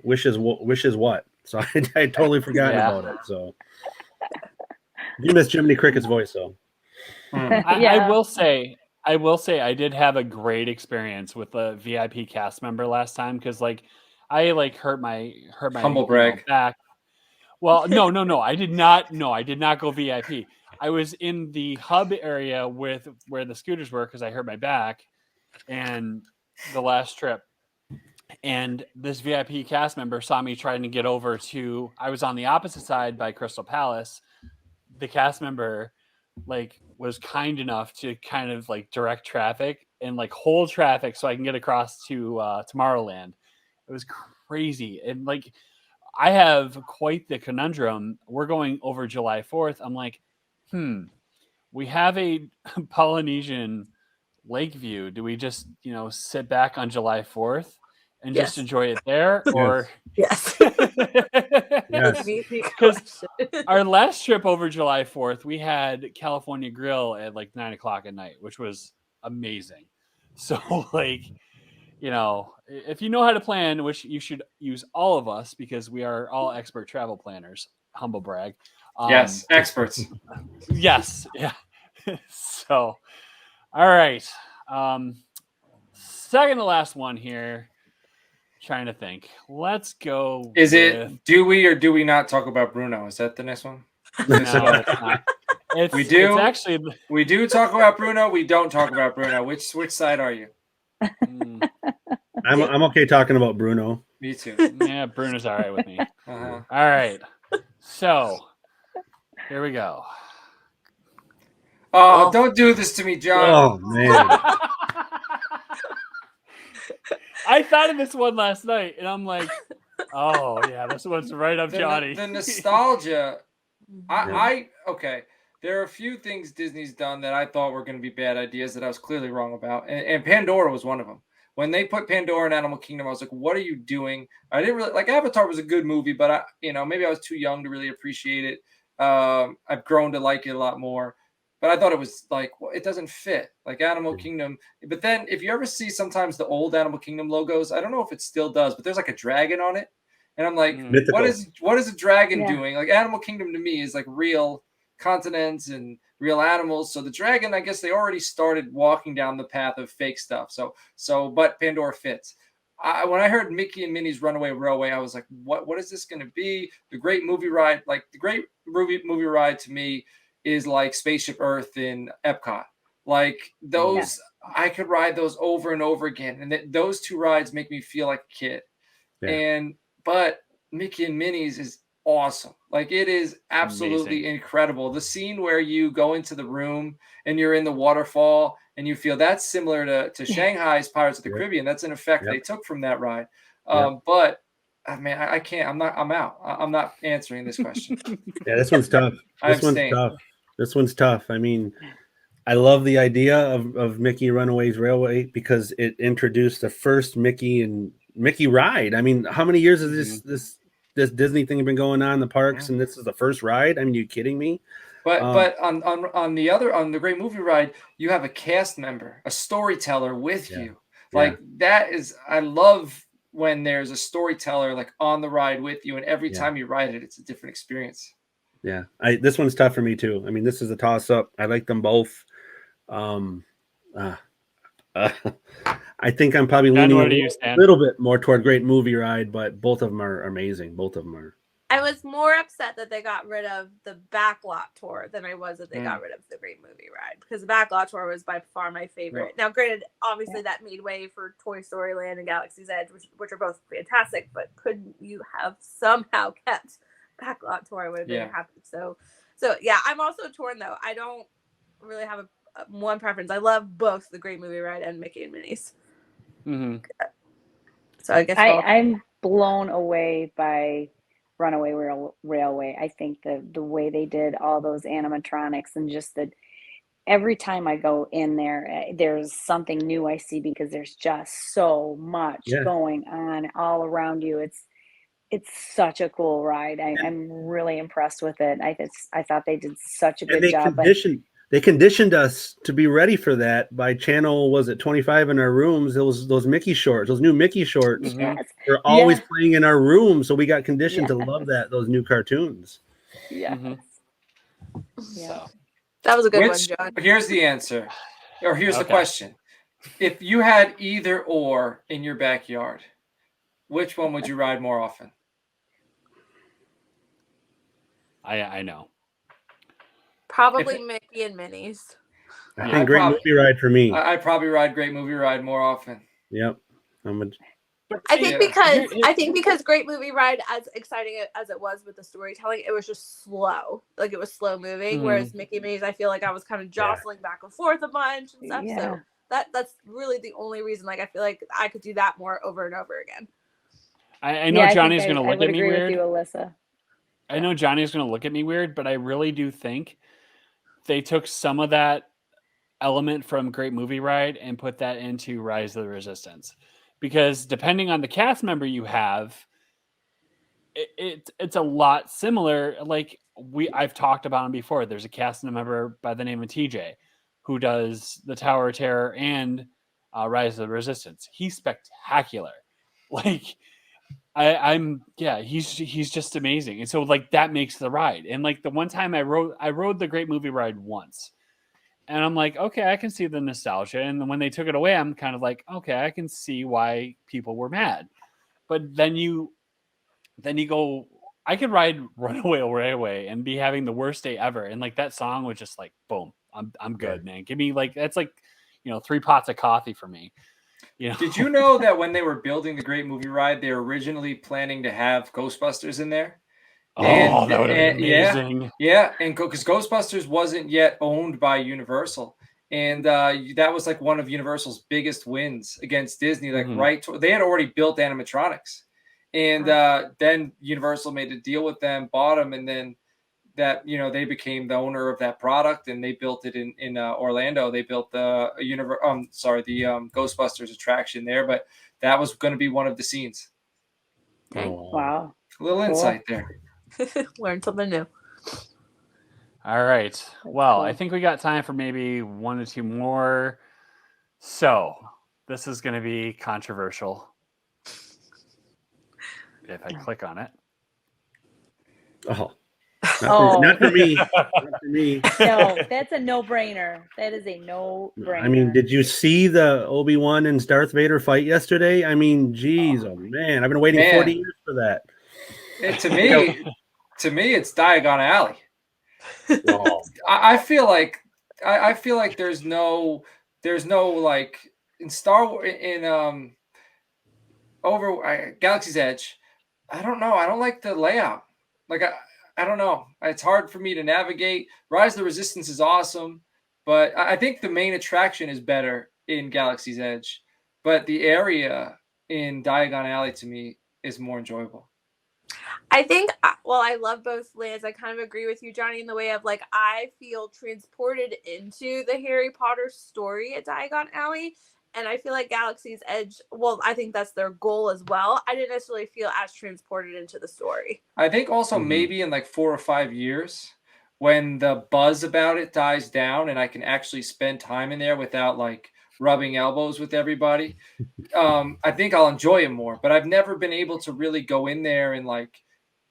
Wishes what? So I totally forgot about it. So you missed Jiminy Cricket's voice, though. I will say I did have a great experience with a VIP cast member last time because I hurt my humble brag back. Well, no, I did not. No, I did not go VIP. I was in the hub area with where the scooters were because I hurt my back, and the last trip. And this VIP cast member saw me trying to get over to. I was on the opposite side by Crystal Palace. The cast member was kind enough to kind of direct traffic and hold traffic so I can get across to Tomorrowland. It was crazy. And like, I have quite the conundrum. We're going over July 4th. I'm like, we have a Polynesian lake view. Do we just, sit back on July 4th and just enjoy it there? Or Yes. Yes. because our last trip over July 4th, we had California Grill at like 9:00 at night, which was amazing. So like, if you know how to plan, which you should use all of us because we are all expert travel planners, humble brag. Yes, experts. Yes. Yeah. So, all right. Second to last one here. Trying to think. Let's go. It do we or do we not talk about Bruno? Is that the next one? No, it's not. We do. It's actually. We do talk about Bruno. We don't talk about Bruno. Which side are you? I'm okay talking about Bruno. Me too. Yeah, Bruno's all right with me. Uh-huh. All right. So here we go. Oh, don't do this to me, John. Oh man. I thought of this one last night, and I'm like, oh yeah, this one's right up Johnny. The nostalgia. Okay. There are a few things Disney's done that I thought were going to be bad ideas that I was clearly wrong about, and Pandora was one of them. When they put Pandora in Animal Kingdom, I was like, "What are you doing?" I didn't really like. Avatar was a good movie, but maybe I was too young to really appreciate it. I've grown to like it a lot more. But I thought it was like, well, it doesn't fit like Animal Kingdom. But then if you ever see sometimes the old Animal Kingdom logos, I don't know if it still does, but there's like a dragon on it. And I'm like, Mythical. what is a dragon doing? Like Animal Kingdom to me is like real continents and real animals. So the dragon, I guess they already started walking down the path of fake stuff. But Pandora fits. When I heard Mickey and Minnie's Runaway Railway, I was like, what is this going to be? The Great Movie Ride, like the Great Movie Ride to me is like Spaceship Earth in Epcot. Like those, I could ride those over and over again. And those two rides make me feel like a kid. Yeah. But Mickey and Minnie's is awesome. Like it is absolutely incredible. The scene where you go into the room and you're in the waterfall and you feel that's similar to Shanghai's Pirates of the Caribbean. That's an effect they took from that ride. But man, I can't. I'm out. I'm not answering this question. Yeah, this one's tough. This one's tough. I mean, I love the idea of Mickey Runaway's Railway because it introduced the first Mickey ride. I mean, how many years has this Disney thing been going on in the parks, and this is the first ride? I mean, you kidding me? But on the Great Movie Ride, you have a cast member, a storyteller with you. Like that is, I love when there's a storyteller like on the ride with you, and every time you ride it, it's a different experience. Yeah, this one's tough for me too. I mean, this is a toss-up. I like them both. I think I'm probably leaning a little bit more toward Great Movie Ride, but both of them are amazing. Both of them are. I was more upset that they got rid of the backlot tour than I was that they got rid of the Great Movie Ride, because the backlot tour was by far my favorite. Now, granted, obviously that made way for Toy Story Land and Galaxy's Edge, which are both fantastic, but couldn't you have somehow kept backlot tour? I would have been happy. So yeah, I'm also torn though. I don't really have one preference. I love both the Great Movie Ride and Mickey and Minnie's. Mm-hmm. So I guess I'm blown away by Runaway Railway. I think the way they did all those animatronics, and just that every time I go in there, there's something new I see, because there's just so much going on all around you. It's such a cool ride. I'm really impressed with it. I thought they did such a good job. They conditioned us to be ready for that by channel, was it 25 in our rooms? Those Mickey shorts, those new Mickey shorts. Yes. They're always playing in our room, so we got conditioned to love those new cartoons. Yeah. So that was a good one, John. Here's the answer, or here's the question: if you had either or in your backyard, which one would you ride more often? I know. Probably Mickey and Minnie's. I think Great Movie Ride for me. I'd probably ride Great Movie Ride more often. Yep. I think because Great Movie Ride, as exciting as it was with the storytelling, it was just slow. Like it was slow moving. Whereas Mickey and Minnie's, I feel like I was kind of jostling back and forth a bunch and stuff. Yeah. So that's really the only reason. Like I feel like I could do that more over and over again. I know I think Johnny's going to I look would at me agree weird. with you, Alyssa. I know Johnny's going to look at me weird, but I really do think they took some of that element from Great Movie Ride and put that into Rise of the Resistance. Because depending on the cast member you have, it's a lot similar. Like I've talked about him before. There's a cast member by the name of TJ who does the Tower of Terror and Rise of the Resistance. He's spectacular. Like he's just amazing. And so like that makes the ride. And like the one time I rode the Great Movie Ride once. And I'm like, okay, I can see the nostalgia. And when they took it away, I'm kind of like, okay, I can see why people were mad. But then you go, I could ride Runaway Railway and be having the worst day ever. And like that song was just like, boom, I'm good, man. Give me like, that's like, 3 pots of coffee for me. Did you know that when they were building the Great Movie Ride, they were originally planning to have Ghostbusters in there? Oh, that would have been amazing. Yeah, and because Ghostbusters wasn't yet owned by Universal, and that was like one of Universal's biggest wins against Disney. Like they had already built animatronics, and then Universal made a deal with them, bought them, and then that they became the owner of that product, and they built it in Orlando. They built the Ghostbusters attraction there, but that was going to be one of the scenes. Okay. Wow. A little insight there. Learn something new. All right. Well, cool. I think we got time for maybe 1 or 2 more. So this is going to be controversial. If I click on it. Oh. Not for me. Not for me. No, that's a no-brainer. That is a no-brainer. I mean, did you see the Obi-Wan and Darth Vader fight yesterday? I mean, geez, oh man, I've been waiting 40 years for that. To me, it's Diagon Alley. Wow. I feel like there's no like in Star Wars over Galaxy's Edge. I don't know. I don't like the layout. Like I don't know. It's hard for me to navigate. Rise of the Resistance is awesome, but I think the main attraction is better in Galaxy's Edge. But the area in Diagon Alley to me is more enjoyable. I think, well, I love both lands. I kind of agree with you, Johnny, in the way of like, I feel transported into the Harry Potter story at Diagon Alley. And I feel like Galaxy's Edge, well, I think that's their goal as well. I didn't necessarily feel as transported into the story. I think also maybe in like 4 or 5 years, when the buzz about it dies down and I can actually spend time in there without like rubbing elbows with everybody, I think I'll enjoy it more. But I've never been able to really go in there and like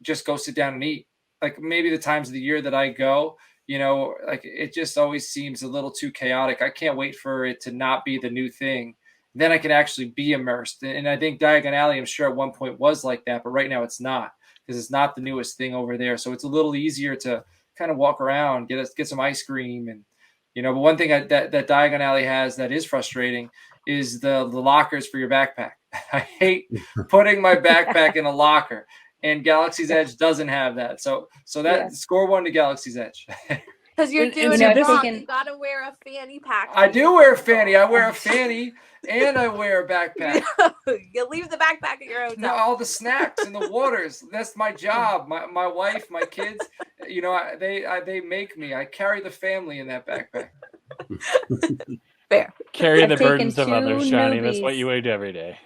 just go sit down and eat. Like maybe the times of the year that I go, like it just always seems a little too chaotic. I can't wait for it to not be the new thing. Then I can actually be immersed. And I think Diagon Alley, I'm sure at one point was like that, but right now it's not, because it's not the newest thing over there. So it's a little easier to kind of walk around, get some ice cream. And, but one thing that Diagon Alley has that is frustrating is the lockers for your backpack. I hate putting my backpack in a locker. And Galaxy's Edge doesn't have that. So that score 1 to Galaxy's Edge. Because you're doing it wrong. You got to wear a fanny pack. I do wear a fanny. I wear a fanny and I wear a backpack. You leave the backpack at your hotel. No, all the snacks and the waters. That's my job. My wife, my kids, they make me. I carry the family in that backpack. Fair. Carry the burdens of others, Johnny. That's what you do every day.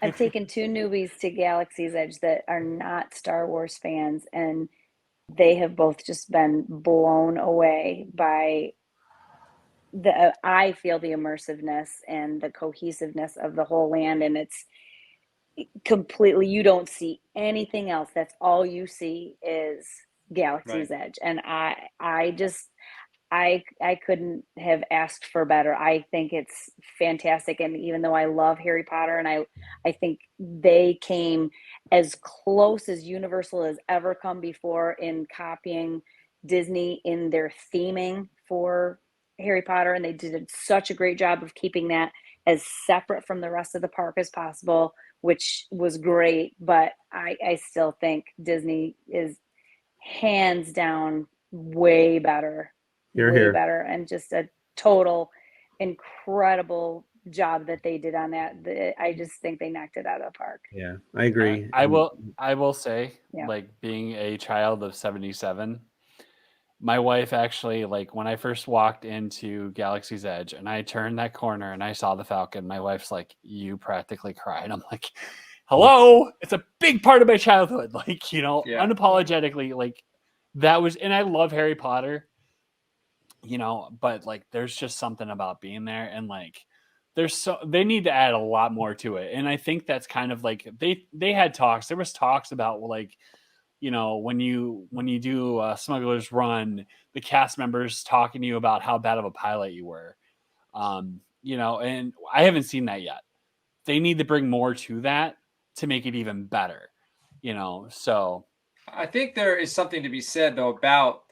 I've taken 2 newbies to Galaxy's Edge that are not Star Wars fans, and they have both just been blown away by I feel the immersiveness and the cohesiveness of the whole land, and it's completely, you don't see anything else. That's all you see is Galaxy's Edge. And I couldn't have asked for better. I think it's fantastic. And even though I love Harry Potter, and I think they came as close as Universal has ever come before in copying Disney in their theming for Harry Potter. And they did such a great job of keeping that as separate from the rest of the park as possible, which was great. But I still think Disney is hands down way better. Way better, and just a total incredible job that they did on that. I just think they knocked it out of the park. Yeah, I agree. I will say, Yeah. like being a child of 77, my wife actually, like when I first walked into Galaxy's Edge and I turned that corner and I saw the Falcon, my wife's like, you practically cried. I'm like, hello, it's a big part of my childhood. Like, you know, Yeah. unapologetically, like that was, and I love Harry Potter, you know, but like there's just something about being there, and like they need to add a lot more to it. And I think that's kind of like they had talks. There was talks about like, you know, when you do Smuggler's Run, the cast members talking to you about how bad of a pilot you were. You know, and I haven't seen that yet. They need to bring more to that to make it even better, you know. So I think there is something to be said though about,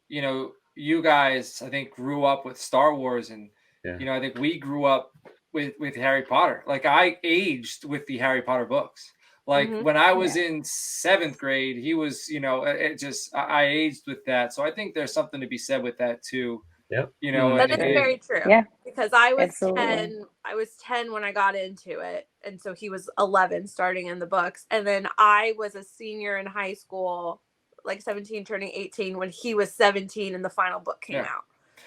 you know, you guys I think grew up with Star Wars, and Yeah. you know, I think we grew up with Harry Potter. Like I aged with the Harry Potter books. Like Mhm. when I was in 7th grade, he was, you know, it just I aged with that. So I think there's something to be said with that too. Yep. You know, Mm. That and is very true. Yeah. Because I was Absolutely. 10. I was 10 when I got into it, and so he was 11 starting in the books, and then I was a senior in high school, like 17 turning 18 when he was 17 and the final book came Yeah. out.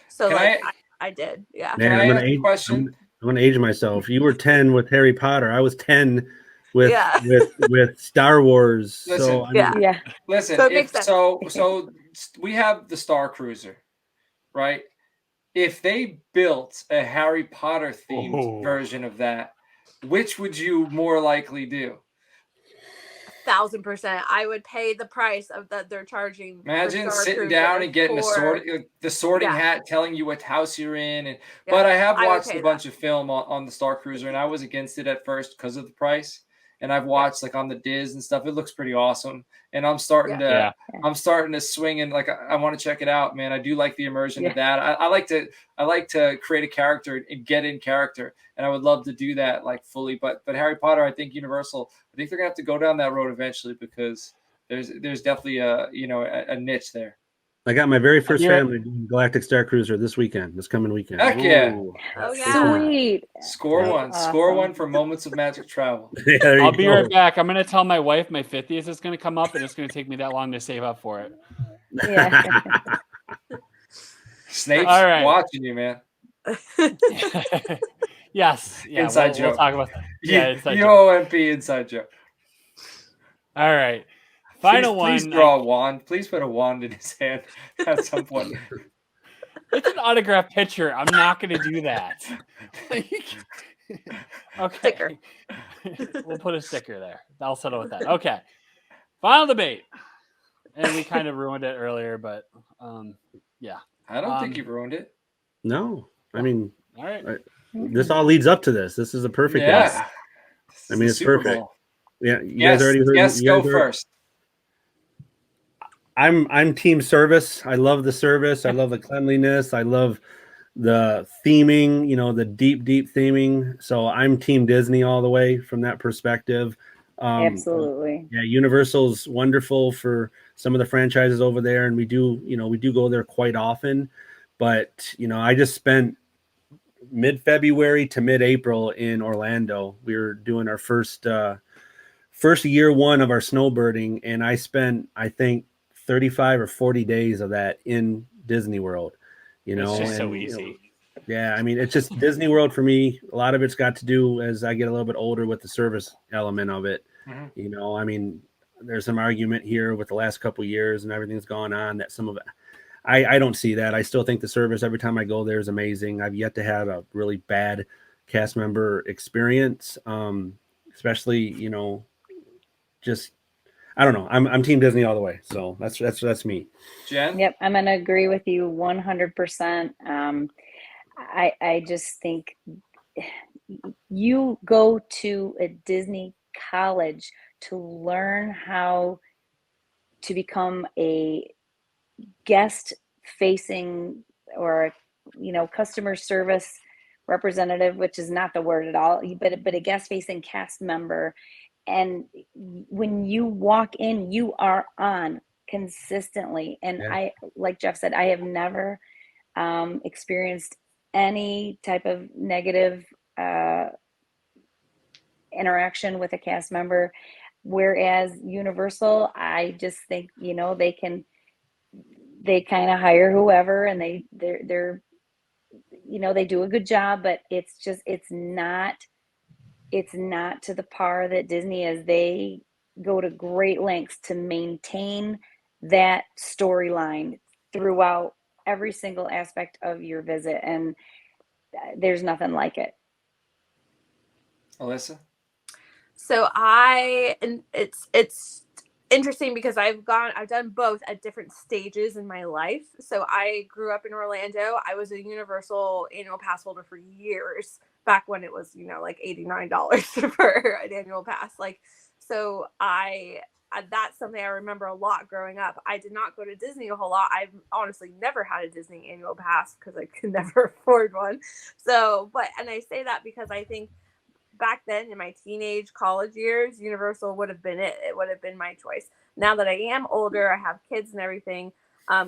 So Can like I did. Yeah. Can Man, I I'm gonna ask a age. question? I'm gonna age myself. You were 10 with Harry Potter. I was 10 with Yeah. with Star Wars. Listen. So I mean, Yeah. Yeah. Listen, So it if makes sense. so we have the Star Cruiser, right? If they built a Harry Potter themed version of that, which would you more likely do? 1,000%. I would pay the price of that they're charging. for Imagine Star sitting Cruiser down and getting for- the sorting Yeah. hat telling you what house you're in. And Yeah, but I have I would watched pay a bunch that. of film on the Star Cruiser, and I was against it at first because of the price. And I've watched like on the Diz and stuff. It looks pretty awesome. And I'm starting Yeah. to swing, and like I want to check it out, man. I do like the immersion of that. I like to create a character and get in character, and I would love to do that like fully. But Harry Potter, I think Universal, I think they're gonna have to go down that road eventually, because there's definitely a niche there. I got my very first Yeah. family doing Galactic Star Cruiser this coming weekend. Heck yeah. Ooh, Oh, that's yeah. cool. Sweet. Score That's one. Score awesome. one for Moments of Magic Travel. Yeah, there you I'll be go. right back. I'm gonna tell my wife my 50th is gonna come up, and it's gonna take me that long to save up for it. Yeah. Snape's All right. watching you, man. Yes. Yeah. Inside We'll joke. talk about that. Yeah. Inside joke. UOMP inside joke. All right. Final Please one. draw a wand. Please put a wand in his hand at some point. It's an autographed picture. I'm not going to do that. Okay. Sticker. We'll put a sticker there. I'll settle with that. Okay. Final debate. And we kind of ruined it earlier, but yeah. I don't think you've ruined it. No, I mean, All right. this all leads up to this. This is a perfect one. Yeah. I mean, it's Super perfect. Bowl. Yeah, you guys already heard. Yes, you guys go heard- first. I'm team service. I love the service. I love the cleanliness. I love the theming, you know, the deep theming. So I'm team Disney all the way from that perspective. Absolutely. Yeah, Universal's wonderful for some of the franchises over there, and we do go there quite often. But I just spent mid-February to mid-April in Orlando. We were doing our first year one of our snowbirding, and I spent, I think, 35 or 40 days of that in Disney World. It's just so easy. Yeah, I mean, it's just Disney World for me. A lot of it's got to do as I get a little bit older with the service element of it. Mm-hmm. I mean, there's some argument here with the last couple of years and everything's gone on that some of it. I don't see that. I still think the service every time I go there is amazing. I've yet to have a really bad cast member experience, especially just I don't know. I'm Team Disney all the way. So that's me. Jen? Yep, I'm going to agree with you 100%. I just think you go to a Disney college to learn how to become a guest facing or customer service representative, which is not the word at all, but a guest facing cast member. And when you walk in, you are on consistently. And I, like Jeff said, I have never experienced any type of negative interaction with a cast member. Whereas Universal, I just think, they kind of hire whoever, and they're they do a good job, but it's not to the par that Disney is. They go to great lengths to maintain that storyline throughout every single aspect of your visit, and there's nothing like it. Alyssa? So it's interesting because I've done both at different stages in my life. So I grew up in Orlando. I was a Universal annual pass holder for years, back when it was, like $89 for an annual pass. So that's something I remember a lot growing up. I did not go to Disney a whole lot. I've honestly never had a Disney annual pass because I could never afford one. And I say that because I think back then in my teenage college years, Universal would have been it. It would have been my choice. Now that I am older, I have kids and everything.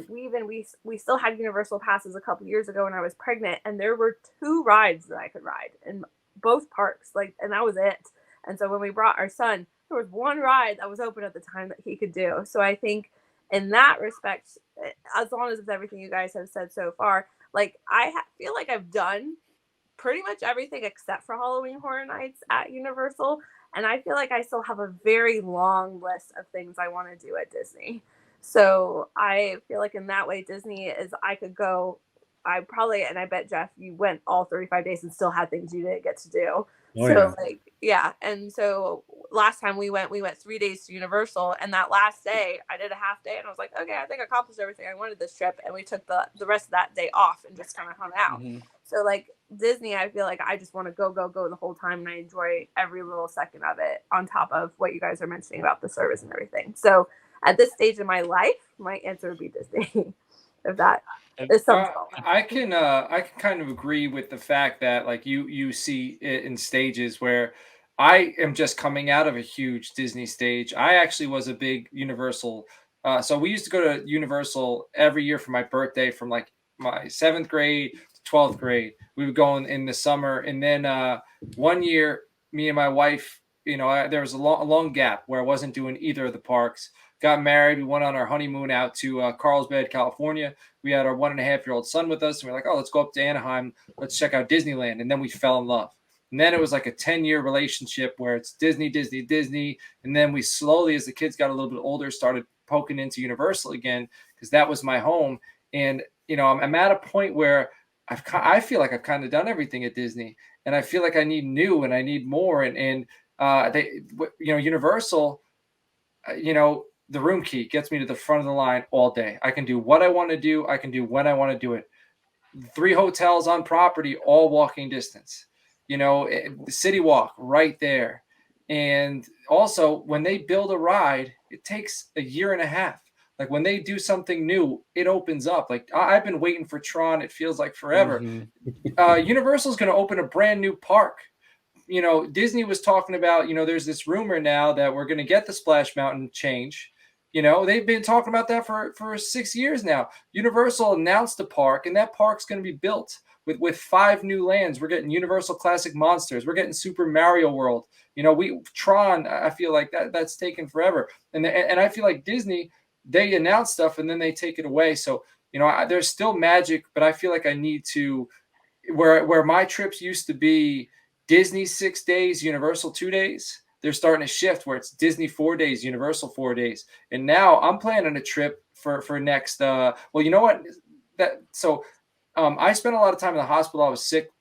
We still had Universal passes a couple years ago when I was pregnant, and there were 2 rides that I could ride in both parks, and that was it. And so when we brought our son, there was 1 ride that was open at the time that he could do. So I think in that respect, as long as it's everything you guys have said so far, feel like I've done pretty much everything except for Halloween Horror Nights at Universal. And I feel like I still have a very long list of things I want to do at Disney. So I feel like in that way, Disney is, I could go, and I bet, Jeff, you went all 35 days and still had things you didn't get to do. And so last time we went 3 days to Universal, and that last day I did a half day, and I was like, okay, I think I accomplished everything I wanted this trip, and we took the rest of that day off and just kind of hung out. Mm-hmm. So Disney, I feel like I just want to go the whole time, and I enjoy every little second of it, on top of what you guys are mentioning about the service and everything. So at this stage in my life, my answer would be Disney. If that is something. I can kind of agree with the fact that you see it in stages where I am just coming out of a huge Disney stage. I actually was a big Universal. So we used to go to Universal every year for my birthday, from my 7th grade to 12th grade. We would go in the summer, and then one year, me and my wife, there was a long gap where I wasn't doing either of the parks. Got married. We went on our honeymoon out to Carlsbad, California. We had our 1.5-year-old son with us, and we're like, oh, let's go up to Anaheim. Let's check out Disneyland. And then we fell in love. And then it was like a 10-year relationship where it's Disney, Disney, Disney. And then we slowly, as the kids got a little bit older, started poking into Universal again, because that was my home. And, I'm at a point where I feel like I've kind of done everything at Disney, and I feel like I need new and I need more. And Universal, the room key gets me to the front of the line all day. I can do what I want to do. I can do when I want to do it. 3 hotels on property, all walking distance. The City Walk right there. And also, when they build a ride, it takes a year and a half. When they do something new, it opens up. I've been waiting for Tron. It feels like forever. Mm-hmm. Universal's going to open a brand new park. Disney was talking about, there's this rumor now that we're going to get the Splash Mountain change. They've been talking about that for 6 years now. Universal announced a park, and that park's going to be built with 5 new lands. We're getting Universal Classic Monsters. We're getting Super Mario World. Tron, I feel like that's taken forever. And I feel like Disney, they announce stuff and then they take it away. So, there's still magic, but I feel like I need to, where my trips used to be Disney 6 days, Universal 2 days, they're starting to shift where it's Disney 4 days, Universal 4 days. And now I'm planning a trip for next, I spent a lot of time in the hospital. I was sick.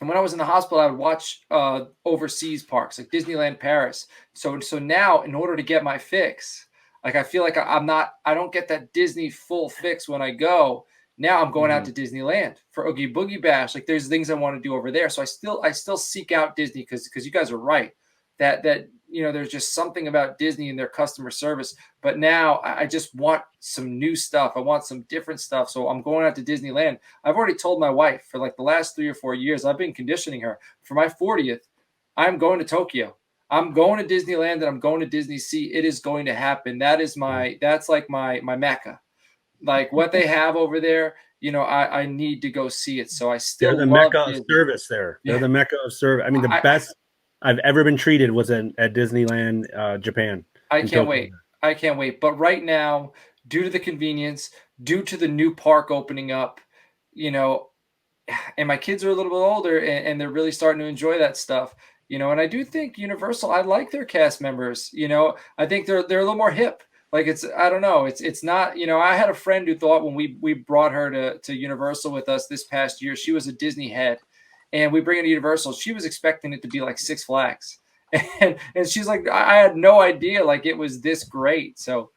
And when I was in the hospital, I would watch overseas parks like Disneyland Paris. So now, in order to get my fix, I feel like I don't get that Disney full fix when I go. Now I'm going out to Disneyland for Oogie Boogie Bash. There's things I want to do over there. So I still seek out Disney because you guys are right that there's just something about Disney and their customer service. But now I just want some new stuff. I want some different stuff. So I'm going out to Disneyland. I've already told my wife for the last 3 or 4 years, I've been conditioning her for my 40th. I'm going to Tokyo. I'm going to Disneyland and I'm going to Disney Sea. It is going to happen. That's my Mecca. What they have over there I need to go see it. So I still They're the love mecca of Disney. service there. They're Yeah. the mecca of service. I mean, the best I've ever been treated was at Disneyland, Japan. I can't wait. I can't wait. But right now, due to the convenience, due to the new park opening up, and my kids are a little bit older and they're really starting to enjoy that stuff, and I do think Universal, I like their cast members, I think they're a little more hip. Like I don't know. It's not, I had a friend who thought when we brought her to Universal with us this past year, she was a Disney head, and we bring her to Universal. She was expecting it to be like Six Flags. And she's like, I had no idea like it was this great. So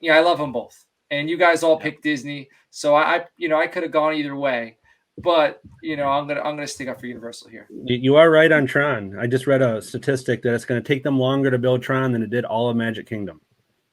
I love them both. And you guys all picked Disney. So I could have gone either way, but I'm gonna stick up for Universal here. You are right on Tron. I just read a statistic that it's going to take them longer to build Tron than it did all of Magic Kingdom.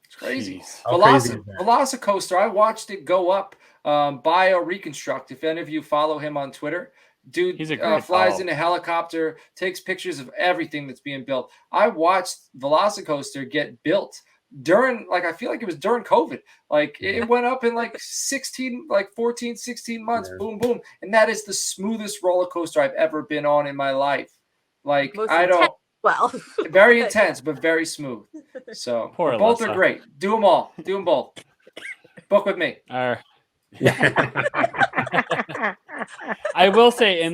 It's crazy. How crazy is that? Velocicoaster, I watched it go up Bio Reconstruct. If any of you follow him on Twitter, dude flies in a helicopter, takes pictures of everything that's being built. I watched Velocicoaster get built during, I feel like it was during COVID. It went up in 14, 16 months, boom, boom. And that is the smoothest roller coaster I've ever been on in my life. Very intense, but very smooth. So both are great. Do them all. Do them both. Book with me. I will say, the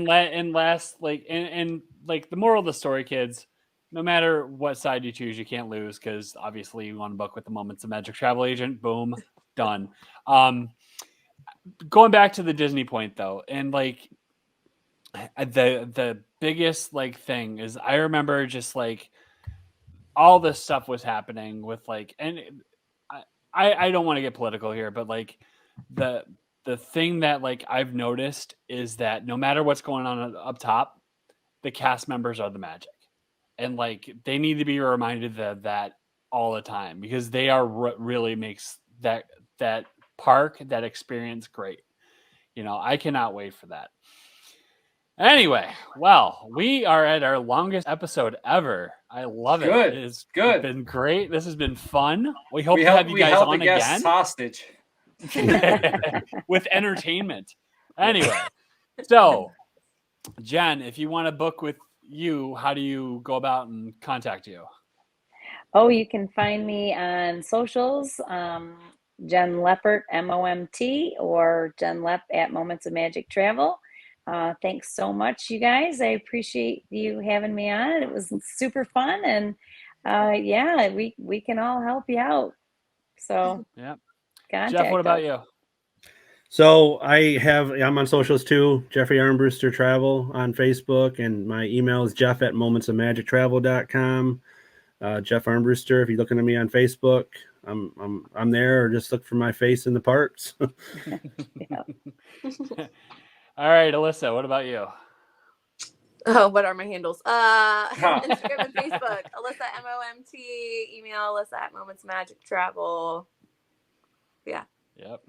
moral of the story, kids, no matter what side you choose, you can't lose, because obviously you want to book with the Moments of Magic travel agent. Boom, done. Going back to the Disney point though, and the biggest thing is, I remember just all this stuff was happening with and I don't want to get political here, but the thing that I've noticed is that no matter what's going on up top, the cast members are the magic, and they need to be reminded of that all the time, because they are really makes that park, that experience great. I cannot wait for that. Anyway, well, we are at our longest episode ever. I love it. It's good. Been great. This has been fun. We hope to have you guys on again. Hostage. With entertainment. Anyway, so Jen, if you want to book with you, how do you go about and contact you? Oh, you can find me on socials, JenLep, MOMT, or JenLep at Moments of Magic Travel. Thanks so much, you guys. I appreciate you having me on. It was super fun, and we can all help you out. So yeah. Jeff, what about you? So I'm on socials too, Jeffrey Armbruster Travel on Facebook, and my email is jeff@momentsofmagictravel.com. Jeff Armbruster, if you're looking at me on Facebook, I'm there, or just look for my face in the parks. All right, Alyssa, what about you? Oh, what are my handles? Instagram and Facebook, Alyssa MOMT, email Alyssa@momentsofmagictravel. Yeah. Yep.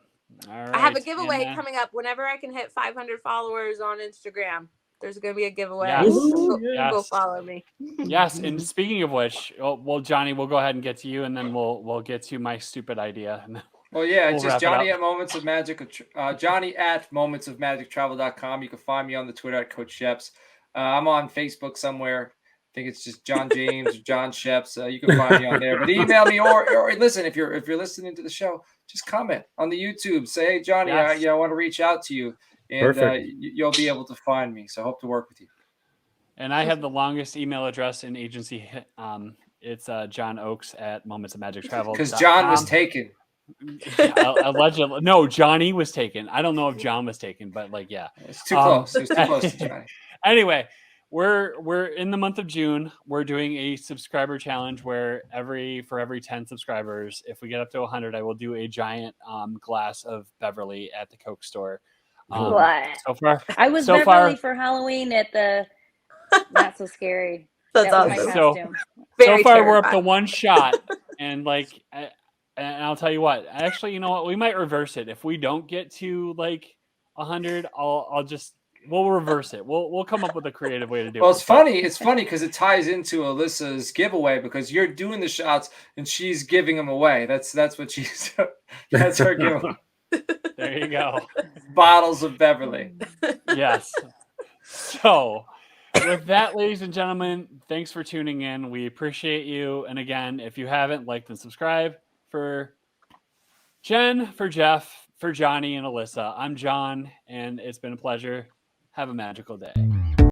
All right. I have a giveaway coming up whenever I can hit 500 followers on Instagram. There's going to be a giveaway. Yes. Go follow me. Yes, and speaking of which, well, Johnny, we'll go ahead and get to you, and then we'll get to my stupid idea. Well, yeah, it's just Johnny at Moments of Magic, Johnny at momentsofmagictravel.com. You can find me on the Twitter at Coach Sheps. I'm on Facebook somewhere. I think it's just John James or John Sheps. You can find me on there. But email me or listen, if you're listening to the show, just comment on the YouTube. Say, hey, Johnny, I want to reach out to you, and you'll be able to find me. So I hope to work with you. And I have the longest email address in agency. It's JohnOakes at momentsofmagictravel.com. Because John was taken. Allegedly, no, Johnny was taken. I don't know if John was taken, but it's too close. It's too close to Johnny. Anyway, we're in the month of June. We're doing a subscriber challenge where for every 10 subscribers, if we get up to 100, I will do a giant glass of Beverly at the Coke store. What? So far, I was Beverly for Halloween at the Not So Scary. That's awesome. So far, we're up to one shot, and and I'll tell you what. Actually, you know what? We might reverse it. If we don't get to 100, we'll reverse it. We'll come up with a creative way to do it. Well, it's funny. It's funny because it ties into Alyssa's giveaway, because you're doing the shots and she's giving them away. That's what she's. That's her giveaway. There you go. Bottles of Beverly. Yes. So, with that, ladies and gentlemen, thanks for tuning in. We appreciate you. And again, if you haven't, liked and subscribe. For Jen, for Jeff, for Johnny and Alyssa, I'm John, and it's been a pleasure. Have a magical day.